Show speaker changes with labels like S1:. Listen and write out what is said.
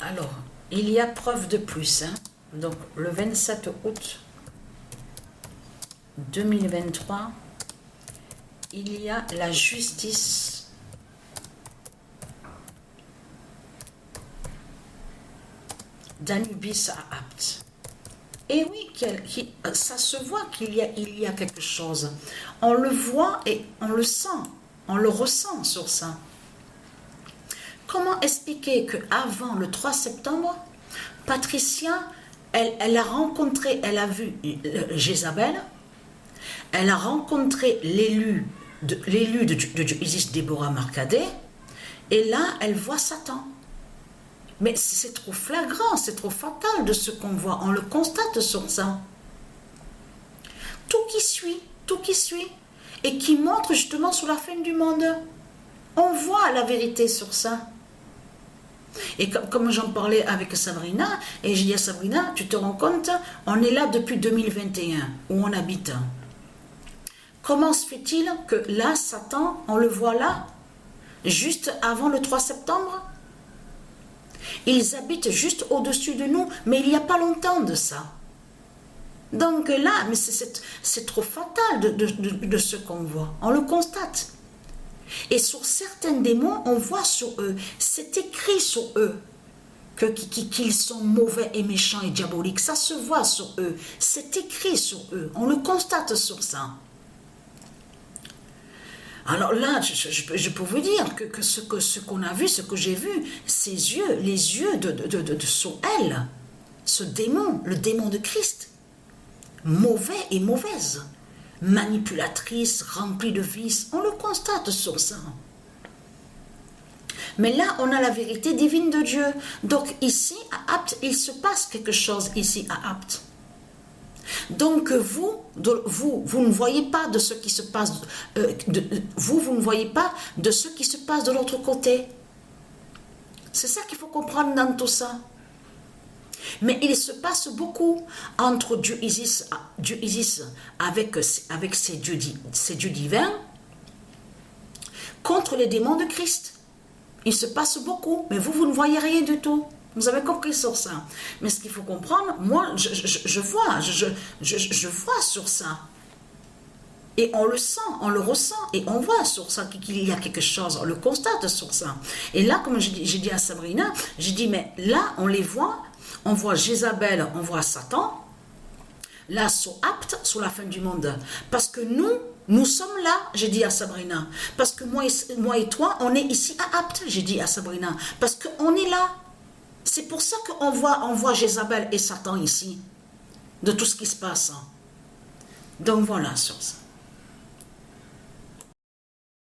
S1: Alors, il y a preuve de plus. Hein. Donc, le 27 août 2023, il y a la justice d'Anubis à Apt. Et oui, ça se voit qu'il y a quelque chose. On le voit et on le sent, on le ressent sur ça. Comment expliquer qu'avant le 3 septembre, Patricia, elle a rencontré, elle a vu Jézabel, elle a rencontré l'élu de Isis, Déborah Marcadet, et là, elle voit Satan. Mais c'est trop flagrant, c'est trop fatal de ce qu'on voit. On le constate sur ça. Tout qui suit, et qui montre justement sur la fin du monde. On voit la vérité sur ça. Et comme j'en parlais avec Sabrina, et j'ai dit à Sabrina, tu te rends compte, on est là depuis 2021, où on habite. Comment se fait-il que là, Satan, on le voit là, juste avant le 3 septembre? Ils habitent juste au-dessus de nous, mais il n'y a pas longtemps de ça. Donc là, mais c'est trop fatal de ce qu'on voit. On le constate. Et sur certains démons, on voit sur eux, c'est écrit sur eux qu'ils sont mauvais et méchants et diaboliques. Ça se voit sur eux. C'est écrit sur eux. On le constate sur ça. Alors là, je peux vous dire que ce qu'on a vu, ce que j'ai vu, ses yeux, les yeux sur elle, ce démon, le démon de Christ, mauvais et mauvaise, manipulatrice, remplie de vices, on le constate sur ça. Mais là, on a la vérité divine de Dieu. Donc ici, à Apt, il se passe quelque chose ici à Apt. Donc vous ne voyez pas de ce qui se passe, vous ne voyez pas de ce qui se passe de l'autre côté. C'est ça qu'il faut comprendre dans tout ça. Mais il se passe beaucoup entre Dieu Isis avec ses dieux divins contre les démons de Christ. Il se passe beaucoup, mais vous ne voyez rien du tout. Vous avez compris sur ça. Mais ce qu'il faut comprendre, moi, je vois sur ça. Et on le sent, on le ressent, et on voit sur ça qu'il y a quelque chose, on le constate sur ça. Et là, comme j'ai dit à Sabrina, j'ai dit, mais là, on les voit, on voit Jézabel, on voit Satan, là, sont aptes sur la fin du monde. Parce que nous sommes là, j'ai dit à Sabrina. Parce que moi et toi, on est ici à Apt, j'ai dit à Sabrina. Parce qu'on est là. C'est pour ça qu'on voit Jézabel et Satan ici, de tout ce qui se passe. Donc voilà sur ça.